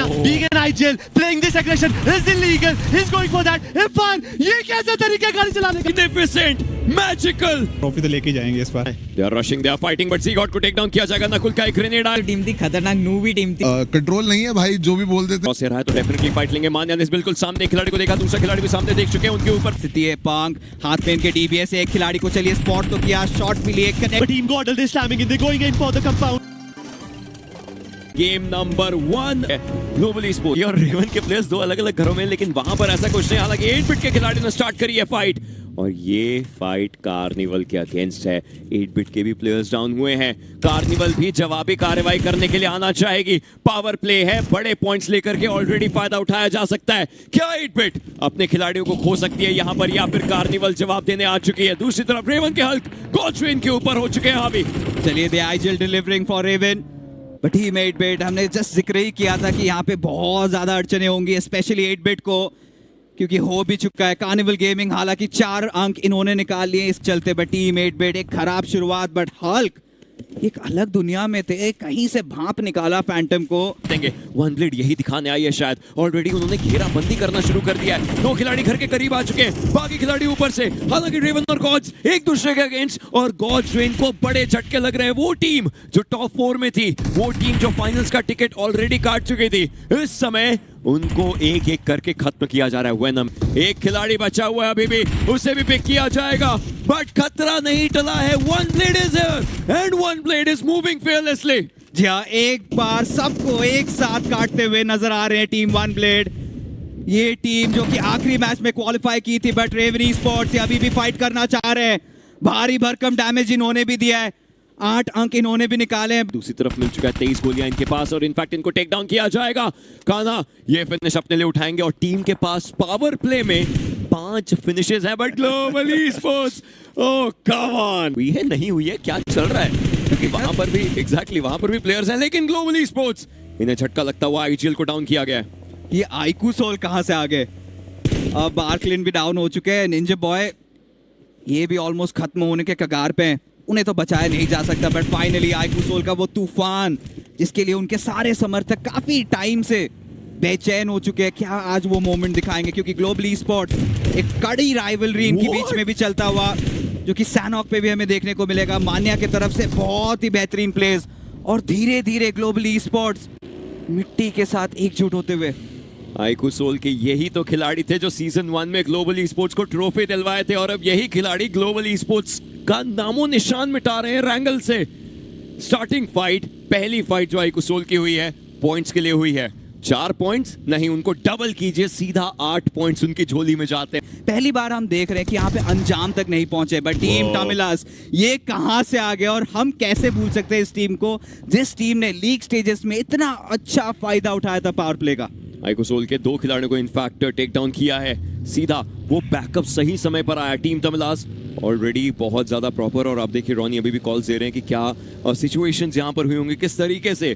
Manya being an IGL, playing this aggression is illegal. He's going for that. Irfan, ये कैसा तरीका गाड़ी चलाने का? Magnificent, magical. ट्रॉफी तो लेके जाएंगे इस बार। They are rushing, they are fighting, but Z-God को टेक डाउन किया जाएगा। नकुल का एक ग्रेनेड आया। टीम थी खतरनाक, नूवी टीम थी। कंट्रोल नहीं है भाई, जो भी बोल देते। क्रॉस रहा है तो डेफिनेटली फाइट लेंगे। मान्या ने बिल्कुल सामने खिलाड़ी को देखा, दूसरा खिलाड़ी भी सामने देख चुके हैं, उनके ऊपर स्थिति है। पांग हाथ में इनके डीबीएस, एक खिलाड़ी को चलिए स्पॉट तो किया, शॉट भी लिए, The connect. team Gordel is slamming in. They're going in for the compound. Game number 1 global esports और रेवन के प्लेयर्स दो अलग अलग घरों में, लेकिन वहां पर ऐसा कुछ नहीं। हालांकि 8-बिट के खिलाड़ियों ने स्टार्ट करी है फाइट, और ये फाइट कार्निवल के अगेंस्ट है। 8-बिट के भी प्लेयर्स डाउन हुए हैं। कार्निवल भी जवाबी कार्रवाई करने के लिए आना चाहेगी। पावर प्ले है, बड़े पॉइंट्स लेकर के ऑलरेडी फायदा उठाया जा सकता है। क्या 8-बिट अपने खिलाड़ियों को खो सकती है यहां पर, या फिर कार्निवल जवाब देने आ चुकी है? दूसरी तरफ रेवन के हल्क गॉडविन के ऊपर हो चुके हैं अभी। चलिए they IGL delivering for raven, but he made bet. हमने जस्ट जिक्र ही किया था कि यहाँ पे बहुत ज्यादा अड़चने होंगी, स्पेशली 8-बिट को, क्योंकि हो भी चुका है। कार्निवल गेमिंग हालांकि 4 अंक इन्होंने निकाल लिए इस चलते, बट टीम 8-बिट एक खराब शुरुआत, बट हल्क एक अलग दुनिया में थे, कहीं से भाप निकाला फैंटम को। देंगे वन ब्लेड यही दिखाने आई है शायद। ऑलरेडी उन्होंने घेराबंदी करना शुरू कर दिया है। 2 खिलाड़ी घर के करीब आ चुके हैं, बाकी खिलाड़ी ऊपर से। हालांकि रेवन और गॉड्स एक दूसरे के अगेंस्ट, और गॉड्स रेन को बड़े झटके लग रहे हैं। वो टीम जो टॉप 4 में थी, वो टीम जो फाइनल्स का टिकट ऑलरेडी काट चुकी थी, इस समय उनको एक एक करके खत्म किया जा रहा है। वेनम एक खिलाड़ी बचा हुआ है अभी भी, उसे भी पिक किया जाएगा, बट खतरा नहीं टला है। One blade is here and one blade is moving fearlessly। जी हाँ, एक बार सबको एक साथ काटते हुए नजर आ रहे हैं टीम वन ब्लेड। ये टीम जो कि आखिरी मैच में क्वालिफाई की थी, बट रेवन ई-स्पोर्ट्स अभी भी फाइट करना चाह रहे हैं। भारी भरकम डैमेज इन्होंने भी दिया है, 8 अंक इन्होंने भी निकाले हैं। दूसरी तरफ मिल चुका है 23 गोलियां इनके पास, और इनफैक्ट इनको टेक डाउन किया जाएगा। कान्हा ये फिनिश अपने लिए उठाएंगे, और टीम के पास पावर प्ले में 5 फिनिशेस हैं, but global esports oh come on, हुई है नहीं हुई है, क्या चल रहा है? क्योंकि वहां पर भी एग्जैक्टली वहां पर भी प्लेयर्स हैं, लेकिन ग्लोबल ई-स्पोर्ट्स इन्हें झटका लगता हुआ आईजीएल को डाउन किया गया है। ये आईकू सोल कहां से आ गए? अब आर्कलिन भी डाउन हो चुके हैं। निंजा बॉय ये भी ऑलमोस्ट खत्म होने के कगार पे हैं, उन्हें तो बचाया नहीं जा सकता, बट फाइनली आईकू सोल का वो तूफान, जिसके लिए उनके सारे समर्थक काफी टाइम से बेचैन हो चुके हैं, क्या आज वो मोमेंट दिखाएंगे? क्योंकि ग्लोबल ई-स्पोर्ट्स एक कड़ी राइवलरी इनके बीच में भी चलता हुआ, जो कि सैनॉक पे भी हमें देखने को मिलेगा। मान्या की तरफ से बहुत ही बेहतरीन प्लेस, और धीरे धीरे ग्लोबल ई-स्पोर्ट्स मिट्टी के साथ एकजुट होते हुए। आईकू सोल के यही तो खिलाड़ी थे जो सीजन 1 में ग्लोबल ई-स्पोर्ट्स को ट्रॉफी दिलवाए थे, और अब यही खिलाड़ी ग्लोबल ई-स्पोर्ट्स का नामो निशान मिटा रहे हैं रैंगल से। स्टार्टिंग फाइट, पहली फाइट जो आईकू सोल की हुई है, पॉइंट्स के लिए हुई है। 4 पॉइंट्स नहीं, उनको डबल कीजिए, सीधा 8 पॉइंट्स उनकी झोली में जाते हैं। पहली बार हम देख रहे हैं कि यहाँ पे अंजाम तक नहीं पहुंचे, बट टीम टमिलास ये कहां से आ गया, और हम कैसे भूल सकते हैं इस टीम को, जिस टीम ने लीग स्टेजेस में इतना अच्छा फायदा उठाया था पावर प्ले का। आईकू सोल के 2 खिलाड़ियों को इनफैक्ट टेक डाउन किया है, सीधा वो बैकअप सही समय पर आया। टीम तमिलास ऑलरेडी बहुत ज्यादा प्रॉपर, और आप देखिए रॉनी अभी भी कॉल्स दे रहे हैं कि क्या सिचुएशंस यहां पर हुई होंगी, किस तरीके से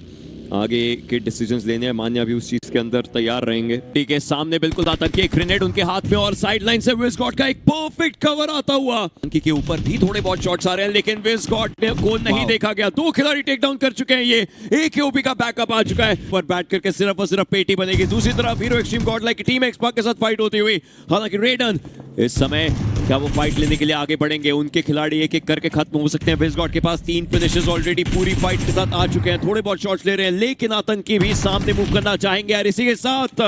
आगे के डिसीजंस लेने हैं। मान्या भी उस चीज के अंदर तैयार रहेंगे। ठीक है, सामने बिल्कुल आतंकी, एक ग्रेनेड उनके हाथ में, और साइड लाइन से विज़गॉड का एक परफेक्ट कवर आता हुआ। आतंकी के ऊपर भी थोड़े बहुत शॉट्स आ रहे हैं, लेकिन विज़गॉड को नहीं देखा गया। 2 खिलाड़ी टेक डाउन कर चुके हैं। ये AKOP का बैकअप आ चुका है, पर बैट करके सिर्फ और सिर्फ पेटी बनेगी। दूसरी तरफ हीरो एक्सट्रीम गॉडलाइक की टीम एक्सपार्क के साथ फाइट होती हुई। हालांकि रेडन इस समय क्या वो फाइट लेने के लिए आगे बढ़ेंगे? उनके खिलाड़ी एक एक करके खत्म हो सकते हैं। विज़गॉड के पास 3 फिनिशेस ऑलरेडी पूरी फाइट के साथ आ चुके हैं, थोड़े बहुत शॉट्स ले रहे हैं, लेकिन आतंकी भी सामने मूव करना चाहेंगे, और इसी के साथ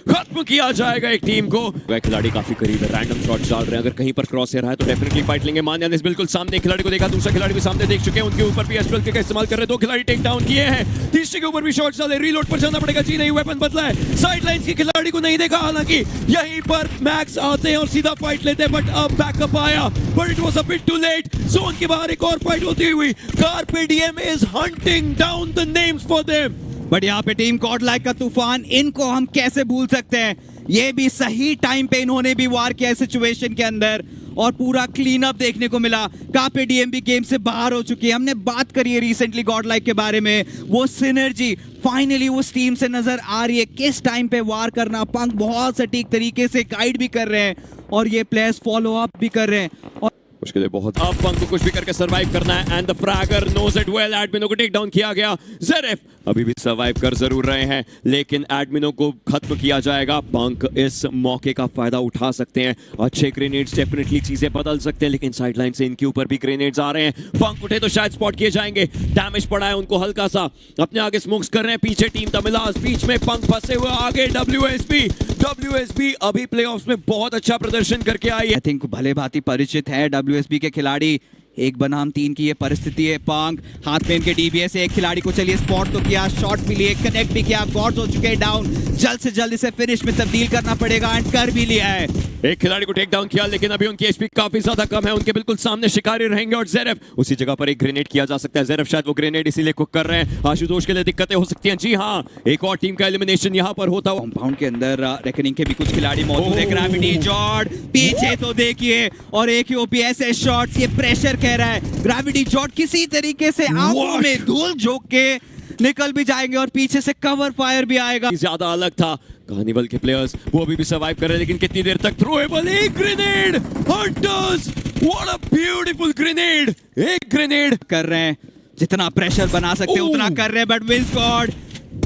खत्म किया जाएगा एक टीम को। वह खिलाड़ी काफी करीब है, रैंडम शॉट्स डाल रहे हैं, अगर कहीं पर क्रॉस रहा है तो डेफिनेटली फाइट लेंगे। मान्या ने बिल्कुल सामने खिलाड़ी को देखा, दूसरा खिलाड़ी भी सामने देख चुके हैं, उनके ऊपर भी एस्ट्रल का इस्तेमाल कर रहे हैं। 2 खिलाड़ी टेक डाउन किए हैं, तीसरे के ऊपर भी शॉट्स डाले, रीलोड पर जाना पड़ेगा। जी नहीं, वेपन बदला है, साइड लाइंस के खिलाड़ी को नहीं देखा, हालांकि यहीं पर मैक्स आते हैं और सीधा फाइट लेते हैं, बट अब बैकअप आया, but it was a bit too late। Zone के बाहर एक और फाइट होती हुई, carpe DM is hunting down the names for them। But यहाँ पे टीम गॉडलाइक का तूफान, इनको हम कैसे भूल सकते हैं? ये भी सही टाइम पे इन्होंने भी वार किया सिचुएशन के अंदर, और पूरा क्लीन अप देखने को मिला। कार्पे डीएम भी गेम से बाहर हो चुकी है। हमने बात करी है रिसेंटली गॉडलाइक के बारे में, वो सिनर्जी फाइनली उस टीम से नजर आ रही है, किस टाइम पे वार करना। पंक बहुत सटीक तरीके से गाइड भी कर रहे हैं, और ये प्लेयर्स फॉलो अप भी कर रहे हैं। और उसके लिए बहुत अब पंक को कुछ भी करके सरवाइव करना है and the fragger knows it well. एडमिनो को टेक डाउन किया गया। ज़ेरेफ अभी भी सरवाइव कर जरूर रहे हैं लेकिन एडमिनो को खत्म किया जाएगा। पंक इस मौके का फायदा उठा सकते हैं। अच्छे ग्रेनेड्स डेफिनेटली चीजें बदल सकते हैं लेकिन साइडलाइन से इनके ऊपर भी ग्रेनेड्स आ रहे हैं। पंक उठे तो शायद स्पॉट किए जाएंगे। डैमेज पड़ा है उनको हल्का सा। अपने आगे स्मोक्स कर रहे हैं पीछे टीम तमिलास। बीच में पंक फंसे हुए आगे। WSB अभी प्लेऑफ्स में बहुत अच्छा प्रदर्शन करके आई है। आई थिंक भले भांति परिचित है WSB के खिलाड़ी। एक बनाम 3 की ये परिस्थिति है। पंक हाथ में इनके DBS से एक खिलाड़ी को चलिए स्पॉट तो किया, शॉट भी लिए, कनेक्ट भी किया। गॉड्स हो चुके हैं डाउन। जल्द से जल्द इसे फिनिश में तब्दील करना पड़ेगा एंड कर भी लिया है। एक खिलाड़ी को टेक डाउन किया लेकिन अभी उनकी एचपी काफी ज्यादा कम है। उनके बिल्कुल सामने शिकारी रहेंगे और ज़ेरेफ उसी जगह पर एक ग्रेनेड किया जा सकता है। ज़ेरेफ शायद वो ग्रेनेड इसीलिए कुक कर रहे हैं। आशुतोष के लिए दिक्कतें हो सकती हैं। जी हाँ, एक और टीम का एलिमिनेशन यहाँ पर होता हुआ। कंपाउंड के अंदर रेकनिंग के भी कुछ खिलाड़ी मौजूद है। ग्रेविटी जॉर्ड पीछे तो देखिए और एक ही ऐसे शॉट्स ये प्रेशर कह रहा है। ग्रेविटी जॉर्ड किसी तरीके से आंखों में धूल झोंक के निकल भी जाएंगे और पीछे से कवर फायर भी आएगा। ज्यादा अलग था। कार्निवल के प्लेयर्स वो अभी भी सर्वाइव कर रहे हैं लेकिन कितनी देर तक। थ्रोएबल एक grenade. Hunters what a beautiful grenade. एक ग्रेनेड कर रहे हैं जितना प्रेशर बना सकते हैं उतना कर रहे हैं बट विंस गॉड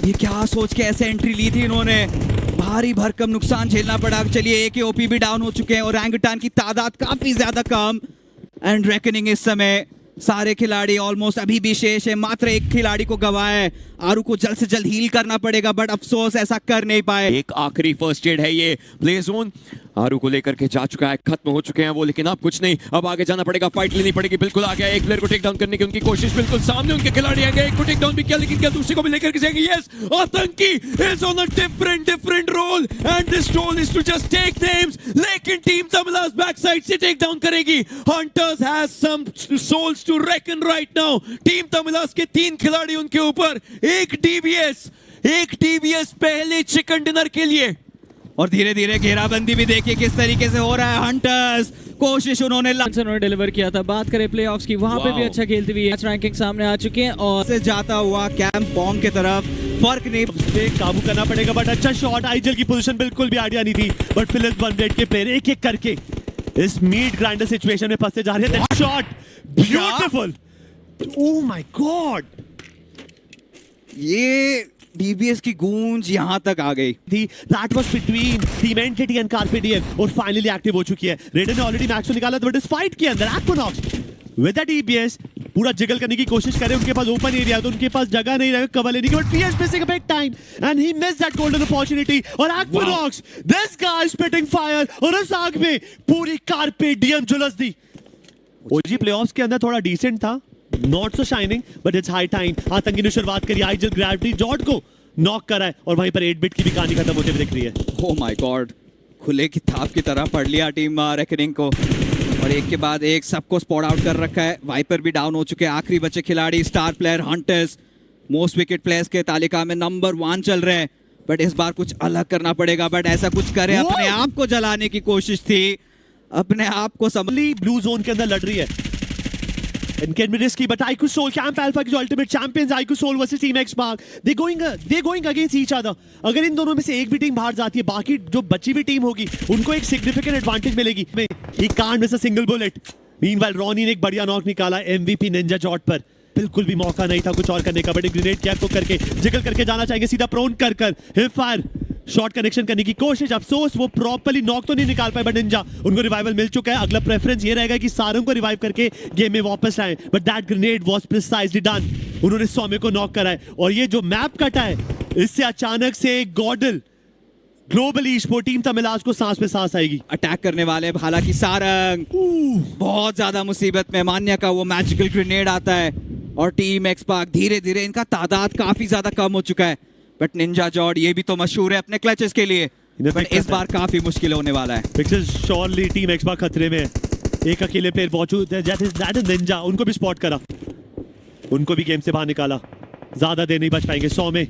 ये क्या सोच के ऐसे एंट्री ली थी इन्होंने। भारी भरकम नुकसान झेलना पड़ा। चलिए एक ओपी भी डाउन हो चुके हैं और ओरंगुटान की तादाद काफी ज्यादा कम एंड रेकनिंग इस समय सारे खिलाड़ी ऑलमोस्ट अभी भी शेष है। मात्र एक खिलाड़ी को गवाया है। आरू को जल्द से जल्द हील करना पड़ेगा बट अफसोस ऐसा कर नहीं पाए। एक आखिरी फर्स्ट एड है ये। प्ले जोन आरू को लेकर के जा चुका है। खत्म हो चुके हैं वो लेकिन अब कुछ नहीं। अब आगे जाना पड़ेगा। फाइट लेनी पड़ेगी। बिल्कुल आ गया। एक प्लेयर को टेक डाउन करने की उनकी कोशिश। बिल्कुल सामने उनके खिलाड़ी आएंगे। एक को टेक डाउन भी किया लेकिन क्या दूसरे को भी लेकर के जाएंगे। यस, आतंकी is on a different role and this role is to just take names. लेकिन टीम तमिलास बैक साइड से टेक डाउन करेगी। Hunters has some souls to reckon right now. Team Tamilas के 3 खिलाड़ी उनके ऊपर। एक डीबीएस पहले चिकन डिनर के लिए। और धीरे धीरे घेराबंदी भी देखिए किस तरीके से हो रहा है। हंटर्स कोशिश उन्होंने डिलीवर किया था। बात करें प्लेऑफ्स की वहां पे भी अच्छा खेलती हुई मैच रैंकिंग सामने आ चुके हैं और से जाता हुआ कैंप बॉम्ब की तरफ फर्क नहीं पे काबू करना पड़ेगा बट अच्छा शॉट। आइजल की पोजीशन बिल्कुल भी आइडिया नहीं थी बट फिलिप्स 100 के प्लेयर एक एक करके इस मीट ग्राइंडर सिचुएशन में फंसते जा रहे हैं। Shot beautiful. Oh my God, ये डीबीएस की गूंज यहां तक आ गई थी। That was between team entity and carpe DM और फाइनली एक्टिव हो चुकी है। रेडन ने ऑलरेडी मैच को निकाला था बट इस फाइट के अंदर एक्विनॉक्स विद द डीबीएस पूरा जिगल करने की कोशिश करे। उनके पास ओपन एरिया तो उनके पास जगह नहीं रहेगा कवर लेने की but PS missing a big time and he missed that golden opportunity. और एक्विनॉक्स दिस गाय स्पिटिंग फायर और उस आग में पूरी कार्पे डीएम झुलस दी। ओजी प्लेऑफ्स के अंदर थोड़ा डिसेंट था, not so shining but it's high time. आतंकी ने शुरुआत करी। आइजल ग्रेविटी जॉर्ड को नॉक करा है और वहीं पर 8 बिट की भी कहानी खत्म होते हुए दिख रही है। ओह माय गॉड, खुले किताब की तरह पढ़ लिया टीम रेकनिंग को और एक के बाद एक सबको स्पॉट आउट कर रखा है। वाइपर भी डाउन हो चुके हैं। आखिरी बचे खिलाड़ी star player hunters most wicket players के तालिका में नंबर 1 चल रहे हैं बट इस बार कुछ अलग करना पड़ेगा। बट ऐसा कुछ करे, अपने आप को जलाने की कोशिश थी, अपने आप को संभली। ब्लू जोन के अंदर लड़ रही है इनके risky but IQ soul camp alpha के जो ultimate champions IQ soul versus team X mark they going against each other. अगर इन दोनों में से एक भी टीम बाहर जाती है बाकी जो बची हुई टीम होगी उनको एक सिग्निफिकेंट एडवांटेज मिलेगी। He can't miss a single bullet. Meanwhile Ronnie ने एक बढ़िया नॉक निकाला एमवीपी निंजा जॉट पर। बिल्कुल भी मौका नहीं था कुछ और करने का बट एक ग्रेनेड क्या को करके जिगल करके जाना चाहेंगे सीधा प्रोन कर हिप फायर शॉट कनेक्शन करने की कोशिश। अफसोस वो प्रॉपर्ली नॉक तो नहीं निकाल पाए बट निंजा उनको रिवाइवल मिल चुका है। अगला प्रेफरेंस ये रहेगा कि सारों को रिवाइव करके गेम में वापस आए but that grenade was precisely done. उन्होंने सौम्य को नॉक करा है और ये जो मैप कटा है इससे अचानक से गॉडल ग्लोबल ई-स्पोर्ट टीम तमिलास को सांस पे सांस आएगी। अटैक करने वाले हालांकि सारंग बहुत ज्यादा मुसीबत में। मान्या का वो मैजिकल ग्रेनेड आता है और टीम एक्स पार्क धीरे धीरे इनका तादाद काफी ज्यादा कम हो चुका है बट निंजा जॉर्ड ये भी तो मशहूर है अपने क्लचेस के लिए बट इस बार काफी मुश्किल होने वाला है। Pixel surely team x park खतरे में है। एक अकेले प्लेयर मौजूद है दैट इज निंजा। उनको भी स्पॉट करा, उनको भी गेम से बाहर निकाला। ज्यादा देर नहीं बच पाएंगे। 100 में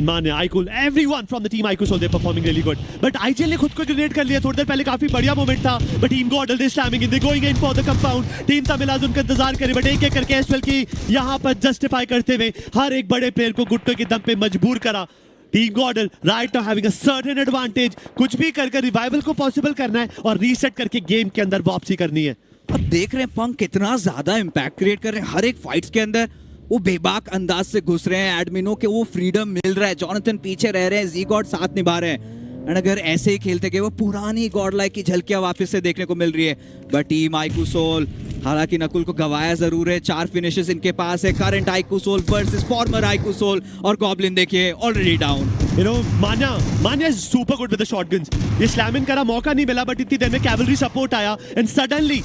मान्या iQOO everyone from the team iQOO soul they performing really good but IGL ने खुद को ग्रेनेड कर लिया। थोड़ी देर पहले काफी बढ़िया मोमेंट था but team GodL this timing in they going in for the compound. Team Tamilas उनका इंतजार करे बट एक एक करके एसवेल की यहां पर जस्टिफाई करते हुए हर एक बड़े प्लेयर को घुटनों के दम पे मजबूर करा। Team गॉडल right now having a certain advantage. कुछ भी कर रिवाइवल को पॉसिबल करना है और रीसेट करके गेम के अंदर वापसी करनी है। अब देख रहे हैं पंक कितना ज्यादा इम्पैक्ट क्रिएट कर रहे हैं हर एक फाइट्स के अंदर। वो बेबाक अंदाज से घुस रहे हैं, एडमिनो के वो फ्रीडम मिल रहा है, जॉनथन पीछे रह रहे हैं, जी गॉड साथ निभा रहे हैं। एंड अगर ऐसे ही खेलते गए वो पुरानी गॉड लाइक की झलकियां वापस से देखने को मिल रही है। बट टीम आईकू सोल, हालांकि नकुल को गवाया जरूर है, 4 फिनिशेस इनके पास है। Current IQ soul versus former IQ soul, और गॉब्लिन देखिए already down. You know, Manya is super good with the shotguns. ये स्लैमिंग करा मौका नहीं मिला, बट इतनी देर में कैवलरी सपोर्ट आया एंड सडनली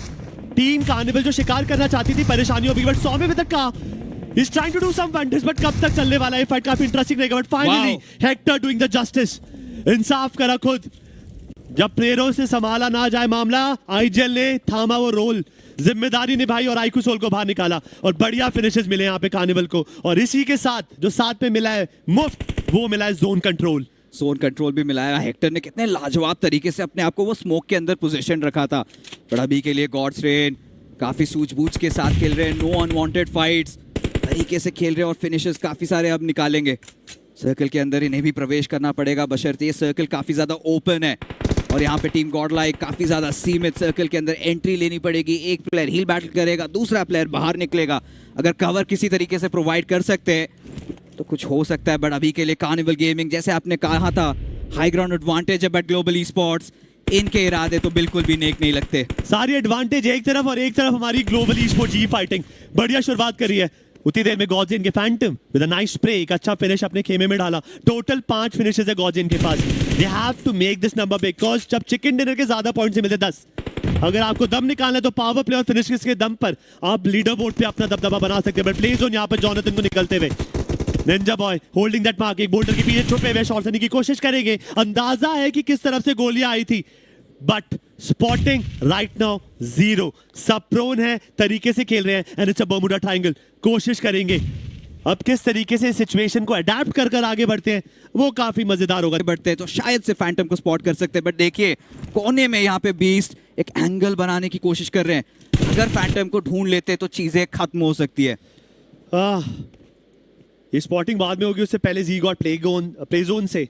टीम कार्निवल जो शिकार करना चाहती थी परेशानियों भी, but Saumya with the car He's trying to do some wonders, but कब तक चलने वाला है फाइट, काफी इंटरेस्टिंग रहेगा। But finally Hector doing the justice, इंसाफ करा खुद। जब प्लेयरों से संभाला ना जाए मामला, आईजीएल ने थामा वो रोल, जिम्मेदारी निभाई और आईकू सोल को बाहर निकाला और बढ़िया फिनिशेस मिले यहाँ पे कार्निवल को। और इसी के साथ जो साथ में मिला है मुफ्त, वो मिला है जोन कंट्रोल। जोन कंट्रोल भी मिलाया। हेक्टर ने कितने लाजवाब तरीके से अपने आप को वो स्मोक के अंदर पोजीशन रखा था। पर अभी के लिए गॉड्स रेन काफी सूझबूझ के साथ खेल रहे हैं, नो अनवांटेड फाइट्स तरीके से खेल रहे हैं और फिनिशेस काफी सारे अब निकालेंगे। सर्कल के अंदर इन्हें भी प्रवेश करना पड़ेगा, बशर्ते ये सर्कल काफी ज्यादा ओपन है और यहाँ पे टीम गॉडलाइक काफी ज्यादा सीमित सर्कल के अंदर एंट्री लेनी पड़ेगी। एक प्लेयर हील बैटल करेगा, दूसरा प्लेयर बाहर निकलेगा। अगर कवर किसी तरीके से प्रोवाइड कर सकते हैं तो कुछ हो सकता है। बट अभी के लिए कार्निवल गेमिंग, जैसे आपने कहा था, हाई ग्राउंड एडवांटेज है, बट ग्लोबल ई स्पोर्ट्स इनके इरादे तो बिल्कुल भी नेक नहीं लगते। सारी एडवांटेज एक तरफ और एक तरफ हमारी ग्लोबल ई स्पोर्ट्स जी फाइटिंग बढ़िया शुरुआत करी है। उतनी देर में गॉडजिन के Phantom with a nice spray, एक अच्छा फिनिश अपने खेमे में डाला। टोटल 5 फिनिशेस है गॉडजिन के पास। They have to make this number because जब चिकन डिनर के ज्यादा पॉइंट्स मिलते 10, अगर आपको दम निकालना है तो पावर प्ले और फिनिशेस के दम पर आप लीडर बोर्ड पे अपना दबदबा बना सकते हैं। बट प्ले जोन यहाँ पर जॉनथन को निकलते हुए Ninja boy holding that mark, एक बोल्डर के पीछे छुपे हुए शॉट लेने की कोशिश करेंगे। अंदाजा है कि किस तरफ से गोलियां आई थी, बट स्पॉटिंग राइट नाउ 0। सब प्रोन है, तरीके से खेल रहे हैं and it's a Bermuda triangle. कोशिश करेंगे अब किस तरीके से सिचुएशन को अडेप्ट कर कर आगे बढ़ते हैं, वो काफी मजेदार होगा। बढ़ते हैं तो शायद से फैंटम को स्पॉट कर सकते हैं। बट देखिए कोने में यहाँ पे बीस्ट एक एंगल बनाने की कोशिश कर रहे हैं। अगर फैंटम को ढूंढ लेते तो चीजें खत्म हो सकती है। ये स्पॉटिंग बाद में होगी, उससे पहले जी गॉड प्ले जोन से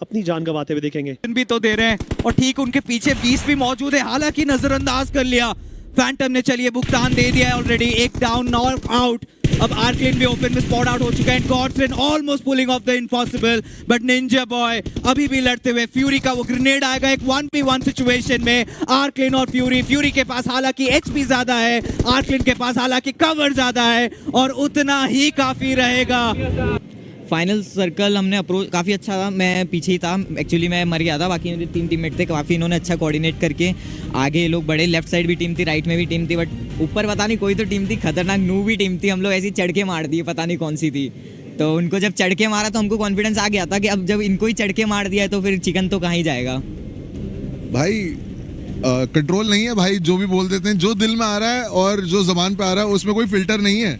अपनी जान गंवाते हुए देखेंगे। भी तो दे रहे हैं और ठीक उनके पीछे बीस्ट भी मौजूद है, हालांकि नजरअंदाज कर लिया फैंटम ने। चलिए भुगतान दे दिया है ऑलरेडी, एक डाउन नॉक आउट। अब आर्कलेन भी ओपन में स्पॉट आउट हो चुका है। गॉडस्रेन almost pulling off the impossible, but ninja boy अभी भी लड़ते हुए। फ्यूरी का वो ग्रेनेड आएगा एक 1v1 सिचुएशन में, आर्कलेन और फ्यूरी के पास हालांकि एचपी ज्यादा है, आर्कलेन के पास हालांकि कवर ज्यादा है और उतना ही काफी रहेगा। फाइनल सर्कल हमने अप्रोच काफ़ी अच्छा था, मैं पीछे ही था एक्चुअली, मैं मर गया था। बाकी मेरे 3 टीममेट थे, काफ़ी इन्होंने अच्छा कोऑर्डिनेट करके आगे ये लोग बढ़े। लेफ्ट साइड भी टीम थी, राइट में भी टीम थी, बट ऊपर पता नहीं कोई तो टीम थी खतरनाक, नू भी टीम थी। हम लोग ऐसी चढ़ के मार दिए, पता नहीं कौन सी थी। तो उनको जब चढ़ के मारा तो हमको कॉन्फिडेंस आ गया था कि अब जब इनको ही चढ़ के मार दिया तो फिर चिकन तो कहाँ ही जाएगा। भाई कंट्रोल नहीं है भाई, जो भी बोल देते हैं, जो दिल में आ रहा है और जो जबान पे आ रहा है उसमें कोई फिल्टर नहीं है।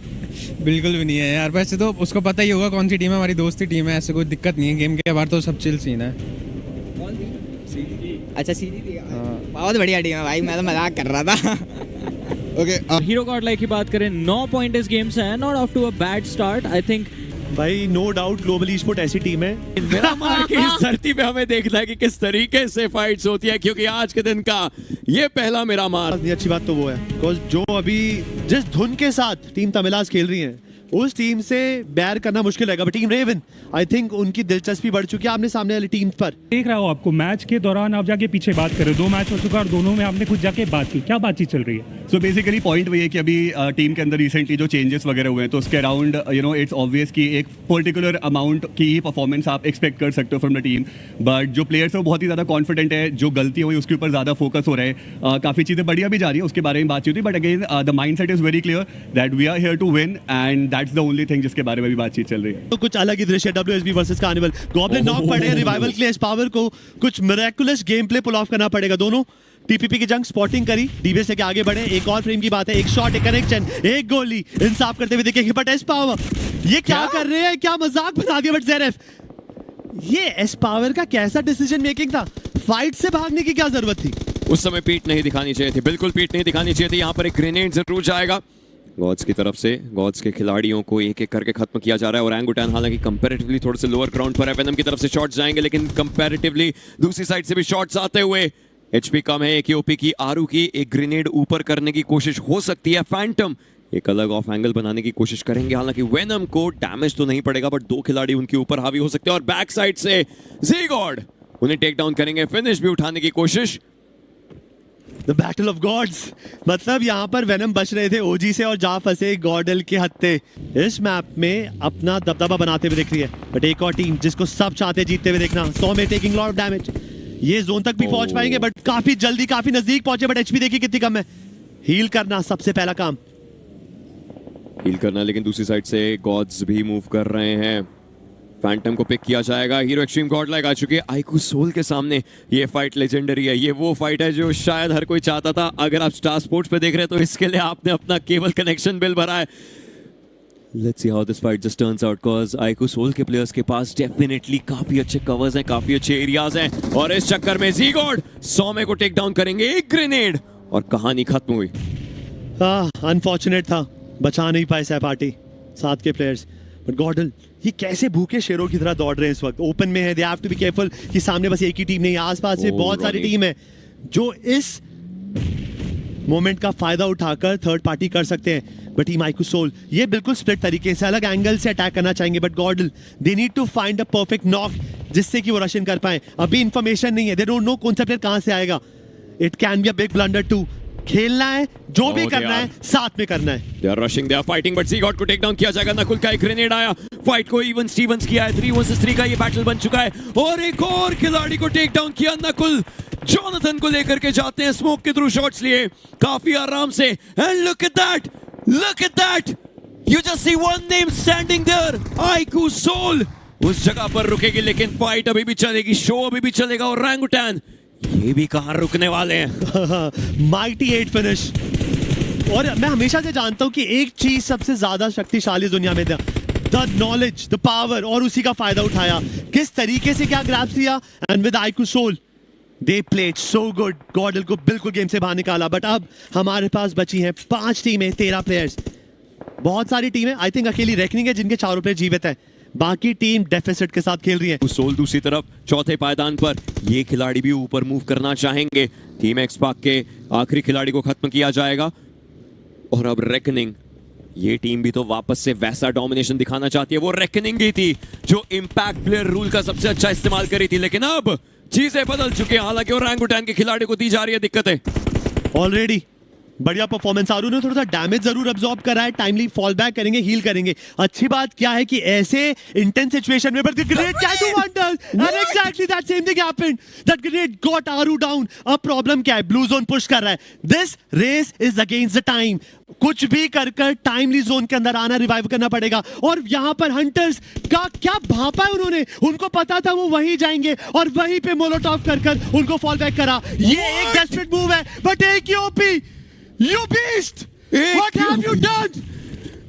बिल्कुल भी नहीं है यार। वैसे तो उसको पता ही होगा कौन सी टीम है, हमारी दोस्ती टीम है, ऐसे कोई दिक्कत नहीं है। गेम के बाहर तो सब चिल सीन है। अच्छा सीधी थी, बहुत बढ़िया टीम है भाई, मैं तो मजाक कर रहा था। ओके, हीरो गॉडलाइक की बात करें, 9 पॉइंट इस गेम से है, not off to a bad start. I think भाई no doubt global esport ऐसी टीम है। मेरा मार की इस धरती पे हमें देखना है कि किस तरीके से फाइट्स होती है, क्योंकि आज के दिन का ये पहला मेरा मार। अच्छी बात तो वो है बिकॉज जो अभी जिस धुन के साथ टीम तमिलास खेल रही है उस टीम से बैर करना मुश्किल रहेगा। But team raven I think उनकी दिलचस्पी बढ़ चुकी है आपने सामने वाली टीम पर। देख रहा हो आपको मैच के दौरान आप जाके पीछे बात करें, 2 मैच हो चुका और दोनों में आपने खुद जाके बात की, क्या बातचीत चल रही है? सो बेसिकली पॉइंट वही है कि अभी टीम के अंदर रिसेंटली जो चेंजेस वगैरह हुए हैं तो उसके अराउंड इट्स ऑब्वियस कि एक पर्टिकुलर अमाउंट की ही परफॉर्मेंस आप एक्सपेक्ट कर सकते हो फ्रॉम द टीम। बट जो प्लेयर्स है वो बहुत ही ज़्यादा कॉन्फिडेंट है, जो गलती हुई उसके ऊपर ज़्यादा फोकस हो रहा है। काफ़ी चीज़ें बढ़िया भी जा रही है, उसके बारे में बातचीत हुई। But again the mind set is very clear that we are here to win and that's the only thing जिसके बारे में भी बातचीत चल रही है। तो कुछ अलग ही दृश्य WSB versus carnival. Goblin knock पड़े, रिवाइवल के लिए एस पावर को कुछ miraculous game play pull off करना पड़ेगा। दोनों टीपीपी की जंग स्पॉटिंग करी, डीबीएस लेके आगे बढ़े। एक और फ्रेम की बात है, एक शॉट, एक कनेक्शन, एक गोली इंसाफ करते हुए देखेंगे। बट एस पावर ये क्या कर रहे हैं, क्या मजाक बना दिया। बट ज़ेरेफ, ये एस पावर का कैसा डिसीजन मेकिंग था, फाइट से भागने की क्या जरूरत थी? उस समय पीठ नहीं दिखानी चाहिए थी, बिल्कुल पीठ नहीं दिखानी चाहिए थी। यहाँ पर एक ग्रेनेड जरूर जाएगा गॉड्स की तरफ से। गॉड्स के खिलाड़ियों को एक एक करके खत्म किया जा रहा है। और ओरंगुटान हालांकि कंपैरेटिवली थोड़े से लोअर ग्राउंड पर है। वेनम की तरफ से शॉट्स जाएंगे, लेकिन कंपैरेटिवली दूसरी साइड से भी शॉट्स आते हुए एचपी कम है एकेओपी की, आरू की एक ग्रेनेड ऊपर करने की कोशिश हो सकती है। फैंटम एक अलग ऑफ एंगल बनाने की कोशिश करेंगे, हालांकि वेनम को डैमेज तो नहीं पड़ेगा बट 2 खिलाड़ी उनके ऊपर हावी हो सकते हैं और बैक साइड से ज़ीगॉड उन्हें टेक डाउन करेंगे, फिनिश भी उठाने की कोशिश। द बैटल ऑफ गॉड्स, मतलब यहाँ पर वेनम बच रहे थे ओजी से और जा फंसे गॉडल के हत्थे। इस मैप में अपना दबदबा बनाते हुए दिख रही है, बट एक और टीम जिसको सब चाहते जीतते हुए देखना, 100 में टेकिंग लॉट ऑफ डैमेज। ये जोन तक भी पहुंच पाएंगे बट काफी जल्दी, काफी नजदीक पहुंचे, बट एचपी देखिए कितनी कम है। हील करना सबसे पहला काम, हील करना, लेकिन दूसरी साइड से गॉड्स भी मूव कर रहे हैं। फैंटम को पिक किया जाएगा, हीरो एक्सट्रीम गॉड लाइक आ चुके हैं आईकू सोल के सामने। ये फाइट लेजेंडरी है, ये वो फाइट है जो शायद हर कोई चाहता था। अगर आप स्टार स्पोर्ट्स पे देख रहे हैं तो इसके लिए आपने अपना केबल कनेक्शन बिल भरा है। Let's see how this fight just turns out, cause IQ soul के प्लेयर्स के पास डेफिनेटली काफी अच्छे कवर्स हैं, काफी अच्छे एरियाज हैं और इस चक्कर में ज़ीगॉड 100 को टेक डाउन करेंगे, एक ग्रेनेड और कहानी खत्म हुई। अनफॉर्चुनेट था, बचा नहीं पाए सहपाठी साथ के प्लेयर्स। बट गॉडल ये कैसे भूखे शेरों की तरह दौड़ रहे हैं इस वक्त, ओपन में है। They have to be careful कि सामने बस एक ही टीम नहीं, आसपास से बहुत सारी टीम है जो इस मोमेंट का फायदा उठाकर थर्ड पार्टी कर सकते हैं। बट टीम आईकू सोल ये बिल्कुल स्प्लिट तरीके से अलग एंगल से अटैक करना चाहेंगे, but GodL they need to find a perfect knock जिससे कि वो रशन कर पाए। अभी इंफॉर्मेशन नहीं है, दे डोंट नो कौन सा प्लेयर कहां से आएगा। It can be a big blunder too. खेलना है, जो भी करना है साथ में करना है। They are rushing, they are fighting, but ज़ीगॉड को टेक डाउन किया जाएगा। नकुल का एक ग्रेनेड आया, फाइट को इवन स्टीवंस किया है। 3 वर्सेस 3 का ये बैटल बन चुका है और एक और खिलाड़ी को टेक डाउन किया। नकुल जोनाथन को लेकर के जाते हैं, स्मोक के थ्रू शॉट्स लिए काफी आराम से। And look at that, look at that, you just see one name standing there, IQ soul उस जगह पर रुकेगी, लेकिन फाइट अभी भी चलेगी, शो अभी भी चलेगा और ओरंगुटान ये भी कहां रुकने वाले हैं। Mighty 8 finish. और मैं हमेशा से जानता हूं कि एक चीज सबसे ज्यादा शक्तिशाली दुनिया में था, द नॉलेज, द पावर, और उसी का फायदा उठाया। किस तरीके से क्या ग्रैब्स लिया, and with iQOO soul they played so good. GodL को बिल्कुल गेम से बाहर निकाला। बट अब हमारे पास बची हैं 5 टीमें, 13 प्लेयर्स। बहुत सारी टीमें, आई थिंक अकेली रेकनिंग है जिनके चारों प्लेयर जीवित है, बाकी टीम डेफिसिट के साथ खेल रही है। सोल दूसरी तरफ चौथे पायदान पर, ये खिलाड़ी भी ऊपर मूव करना चाहेंगे। टीम एक्सपार्क के आखिरी खिलाड़ी को खत्म किया जाएगा और अब रेकनिंग, ये टीम भी तो वापस से वैसा डोमिनेशन दिखाना चाहती है। वो रेकनिंग ही थी जो इंपैक्ट प्लेयर रूल का सबसे अच्छा इस्तेमाल करी थी, लेकिन अब चीजें बदल चुके हैं। हालांकि ओरंगुटान के खिलाड़ी को दी जा रही है दिक्कतें। ऑलरेडी बढ़िया परफॉर्मेंस, आरू ने थोड़ा सा डैमेज जरूर अब्सॉर्ब करा है, टाइमली फॉल बैक करेंगे, हील करेंगे। अच्छी बात क्या है कि ऐसे इंटेंस सिचुएशन में, but the grenade can do wonders, and exactly that same thing happened. That grenade got Aru down. अब प्रॉब्लम क्या है, ब्लू जोन पुश कर रहा है। This race is against the time. कुछ भी कर टाइमली जोन के अंदर आना, रिवाइव करना पड़ेगा। और यहाँ पर हंटर्स का क्या भापा है उन्होंने, उनको पता था वो वहीं जाएंगे और वहीं पे मोलोटॉव कर उनको फॉल बैक करा। ये एक डेस्परेट मूव है, but AKOP, you beast! What have you done?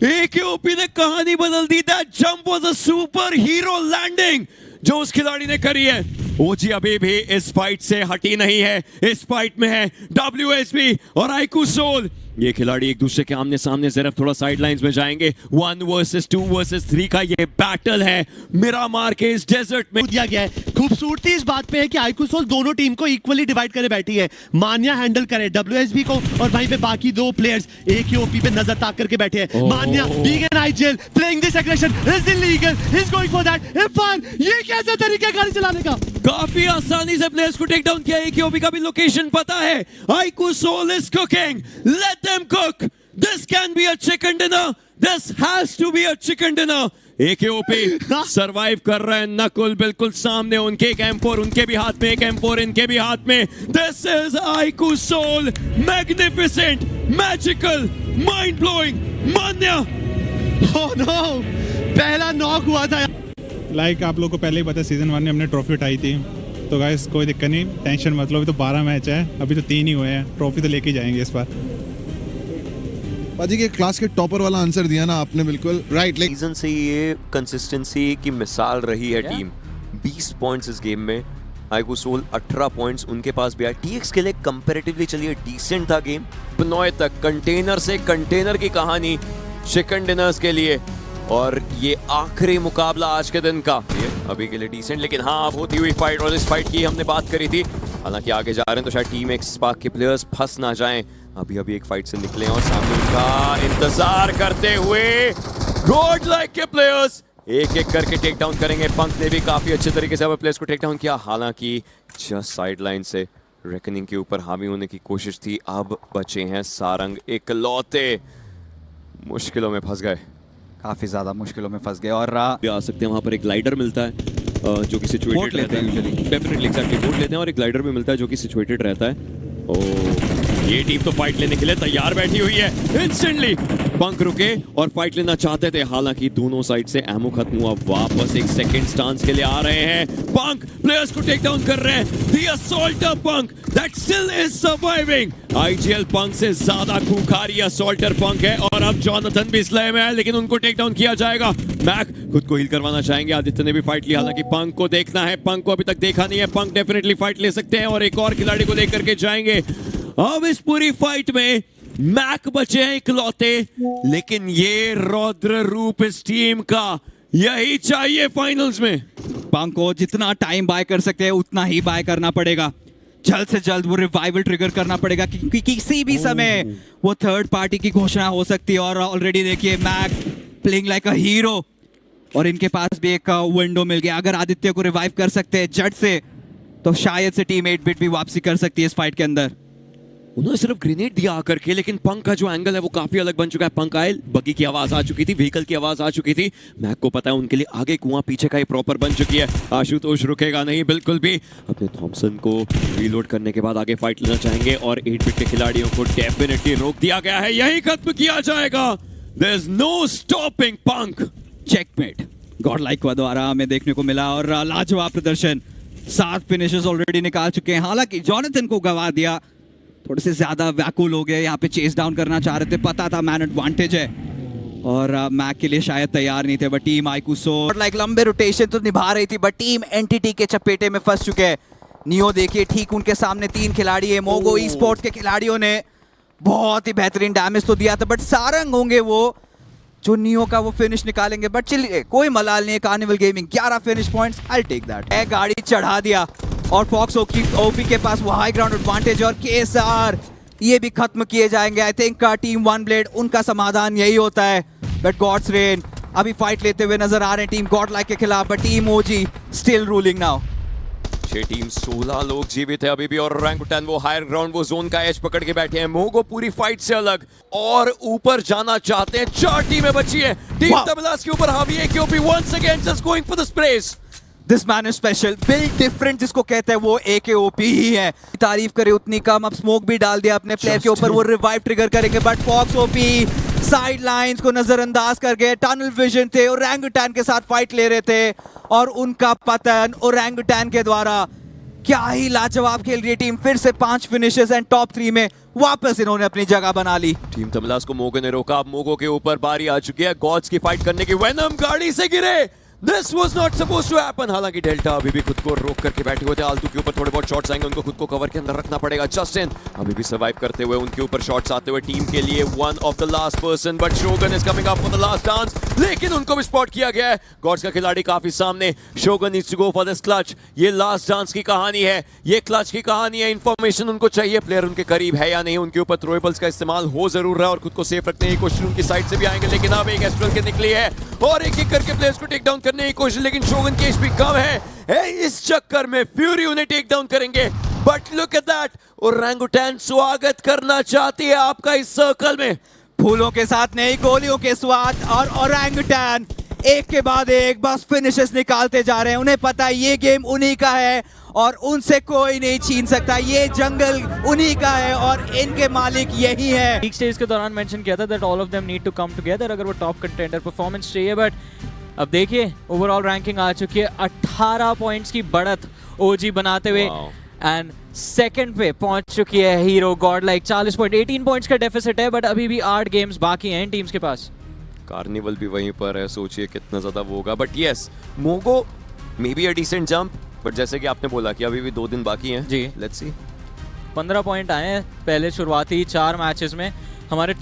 AKOP ने कहानी बदल दी। That jump was a super hero landing जो उस खिलाड़ी ने करी है। ओजी अभी भी इस फाइट से हटी नहीं है, इस फाइट में है WSB और आईकू सोल। ये खिलाड़ी एक दूसरे के आमने सामने, सिर्फ थोड़ा साइडलाइंस में जाएंगे। 1 वर्सेस 2 वर्सेस 3 का ये बैटल है मिरामार के इस डेजर्ट में। दिया गया है। खूबसूरती इस बात पे है कि आईकू सोल दोनों टीम को इक्वली डिवाइड करे बैठी है। मान्या हैंडल करे WSB को और वहीं पे बाकी 2 प्लेयर्स AKOP पे नजर ताक करके बैठे हैं। मान्या being an IGL playing this aggression is illegal, he's going for that F1। ये कैसा तरीका है गाड़ी चलाने का? काफी आसानी से प्लेयर्स को टेक डाउन किया। AKOP का भी लोकेशन पता है। IQ soul is cooking, let them cook. This can be a chicken dinner, this has to be a chicken dinner. AKOP survive कर रहे हैं। नकुल बिल्कुल सामने, उनके एक M4 उनके भी हाथ में, एक M4 इनके भी हाथ में। This is IQ soul, magnificent, magical, mind blowing. Manya, oh no, पहला नॉक हुआ था। लाइक आप लोगों को पहले ही पता है, सीजन 1 में हमने ट्रॉफी उठाई थी, तो गाइस कोई दिक्कत नहीं, टेंशन मत लो। अभी तो 12 मैच है, अभी तो 3 ही हुए हैं, ट्रॉफी तो लेके जाएंगे इस बार। पाजी के क्लास के टॉपर वाला आंसर दिया ना आपने, बिल्कुल राइट। लाइक सीजन से ये कंसिस्टेंसी की मिसाल रही है टीम। 20 पॉइंट्स इस गेम में, आईकू सोल 18 पॉइंट्स उनके पास भी आए। TX के लिए कंपैरेटिवली चलिए डिसेंट था गेम। 9 तक कंटेनर से कंटेनर की कहानी चिकन डिनर्स के लिए, और ये आखिरी मुकाबला आज के दिन का। ये अभी के लिए डिसेंट, लेकिन हाँ अब होती हुई फाइट, और इस फाइट की हमने बात करी थी हालांकि आगे जा रहे हैं तो शायद टीम एक्स स्पार्क के प्लेयर्स फंस ना जाएं। अभी एक फाइट से निकले और सामने उनका इंतजार करते हुए गॉड लाइक के प्लेयर्स एक एक करके टेक डाउन करेंगे। पंक ने भी काफी अच्छे तरीके से अपने प्लेयर्स को टेक डाउन किया, हालांकि जस्ट साइड लाइन से रेकनिंग के ऊपर हावी होने की कोशिश थी। अब बचे हैं सारंग इकलौते, मुश्किलों में फंस गए, काफी ज्यादा मुश्किलों में फंस गए। और आ सकते हैं वहां पर एक ग्लाइडर मिलता है जो कि सिचुएटेड बोट लेते हैं usually। डेफिनेटली एग्जैक्टली बोट लेते हैं और एक ग्लाइडर भी मिलता है जो कि सिचुएटेड रहता है। ये टीम तो फाइट लेने के लिए तैयार बैठी हुई है। इंस्टेंटली पंक रुके और फाइट लेना चाहते थे, हालांकि दोनों साइड से एमो खत्म हुआ। वापस एक सेकंड स्टांस के लिए आ रहे हैं। पंक प्लेयर्स को टेक डाउन कर रहे हैं। The assaulter punk that still is surviving. IGL punk से ज्यादा खूंखार असॉल्टर पंक है और अब जॉनथन भी स्ले में है, लेकिन उनको टेक डाउन किया जाएगा। मैक खुद को हील करवाना चाहेंगे। आदित्य ने भी फाइट ली, हालांकि पंक को देखना है। पंक को अभी तक देखा नहीं है। पंक डेफिनेटली फाइट ले सकते हैं और एक और खिलाड़ी को लेकर के जाएंगे। अब इस पूरी फाइट में मैक बचे हैं इकलौते, लेकिन ये रौद्र रूप इस टीम का यही चाहिए फाइनल्स में। पंक को जितना टाइम बाय कर सकते हैं उतना ही बाय करना पड़ेगा। जल्द से जल्द वो रिवाइवल ट्रिगर करना पड़ेगा, क्योंकि किसी भी समय वो थर्ड पार्टी की घोषणा हो सकती है। और ऑलरेडी देखिए Mac playing like a hero और इनके पास भी एक विंडो मिल गया। अगर आदित्य को रिवाइव कर सकते हैं जट से तो शायद से टीम 8-बिट भी वापसी कर सकती है इस फाइट के अंदर। उन्होंने सिर्फ ग्रेनेड दिया आकर के, लेकिन पंक का जो एंगल है वो काफी अलग बन चुका है। पंक आए, बगी की आवाज आ चुकी थी, व्हीकल की आवाज आ चुकी थी। मैक को पता है उनके लिए आगे कुआं पीछे का ही प्रॉपर बन चुकी है। आशुतोष रुकेगा नहीं बिल्कुल भी। अपने थॉमसन को रीलोड करने के बाद आगे फाइट लेना चाहेंगे और 8-बिट के खिलाड़ियों को डेफिनेटली रोक दिया गया है, यही खत्म किया जाएगा। There is no stopping punk. Checkmate god like द्वारा हमें देखने को मिला और लाजवाब प्रदर्शन। 7 फिनिशेस ऑलरेडी निकाल चुके हैं। हालांकि जॉनथन को गवा दिया, थोड़े से ज्यादा व्याकुल हो गए, यहाँ पे चेस डाउन करना चाह रहे थे, पता था मैन एडवांटेज है और मैक के लिए शायद तैयार नहीं थे। बट टीम आईकुसो लाइक लंबे रोटेशन तो निभा रही थी, बट टीम एनटीटी के चपेटे में फंस चुके हैं। नियो देखिए ठीक उनके सामने 3 खिलाड़ी है। मोगो ई स्पोर्ट्स के खिलाड़ियों ने बहुत ही बेहतरीन डैमेज तो दिया था, बट सारंग होंगे वो जो नियो का वो फिनिश निकालेंगे। बट चलिए कोई मलाल नहीं है। Carnival gaming 11 finish points, I take that. गाड़ी चढ़ा दिया और फॉक्स ओपी के पास वो हाई ग्राउंड एडवांटेज और केएसआर ये भी खत्म किए जाएंगे। I think team one blade उनका समाधान यही होता है। बट गॉड्स रेन अभी फाइट लेते हुए नजर आ रहे हैं टीम गॉड लाइक के खिलाफ, but team OG still ruling now. 6 team 16 लोग जीवित है अभी भी और ओरंगुटन वो हायर ग्राउंड वो जोन का एज पकड़ के बैठे हैं। मोगो पूरी फाइट से अलग और ऊपर जाना चाहते हैं। 4 टीमें बची हैं। टीम तबलास के ऊपर हावी है, क्योंकि once again just going for the space. This man is special, build different जिसको कहते हैं वो AKOP ही है। तारीफ करे उतनी कम। अब स्मोक भी डाल दिया अपने प्लेयर के ऊपर, वो रिवाइव ट्रिगर करेंगे। But fox OP side lines को नजरअंदाज करके टनल विजन थे, ओरंगुटन के साथ फाइट ले रहे थे और उनका पतन ओरंगुटन के द्वारा। क्या ही लाजवाब खेल रही है टीम। फिर से 5 फिनिशेस एंड टॉप 3 में वापस इन्होंने अपनी जगह बना ली। टीम तबलास को मोगो ने रोका। अब मोगो के ऊपर बारी आ चुकी है गॉड्स की फाइट करने की। वेनम गाड़ी से गिरे, This was not supposed to happen। हालांकि डेल्टा अभी भी खुद को रोक करके बैठे हुए थे। आलतू के ऊपर थोड़े बहुत शॉट्स आएंगे, उनको खुद को कवर के अंदर रखना पड़ेगा। जस्टिन अभी भी सर्वाइव करते हुए उनके ऊपर शॉट्स आते हुए टीम के लिए one of the last person. But shogun is coming up for the last dance, लेकिन उनको भी स्पॉट किया गया है। गॉड्स का खिलाड़ी काफी सामने। Shogun needs to go for this clutch. ये लास्ट डांस की कहानी है, ये क्लच की कहानी है। इंफॉर्मेशन उनको चाहिए प्लेयर उनके करीब है या नहीं। उनके ऊपर थ्रोएबल्स का इस्तेमाल हो जरूर रहा है और खुद को सेफ रखने की कोशिश उनकी साइड से भी आएंगे, लेकिन अब एक एस्ट्रल के निकली है और एक एक करके प्लेयर्स को टेक डाउन करने की कोशिश, लेकिन शोगन की एचपी कम है। इस चक्कर में फ्यूरी उन्हें टेक डाउन करेंगे। बट लुक एट दैट, ओरंगुटन स्वागत करना चाहती है आपका इस सर्कल में। फूलों के साथ नहीं, गोलियों के स्वाद। और ओरंगुटन एक के बाद एक बस फिनिशेस निकालते जा रहे हैं। उन्हें पता है ये गेम उन्हीं का है और उनसे कोई नहीं छीन सकता। ये जंगल उन्हीं का है और इनके मालिक यही है। लीग स्टेज के दौरान मेंशन किया था that all of them need to come together अगर वो टॉप कंटेंडर परफॉर्मेंस चाहिए। बट अब देखिए ओवरऑल रैंकिंग आ चुकी है 18 पॉइंट्स की बढ़त ओजी बनाते हुए एंड सेकंड पे पहुंच चुकी है hero God like 40 point. 18 points का डेफिसिट है, बट अभी भी 8 गेम्स बाकी हैं इन टीम्स के पास। कार्निवल भी वहीं पर है, सोचिए कितना ज्यादा वो होगा। But yes, Mogo may be a decent jump, but जैसे कि आपने बोला कि अभी भी 2 दिन बाकी हैं। जी लेट्स सी। 15 पॉइंट आए हैं पहले शुरुआती 4 मैचेस में। हमारे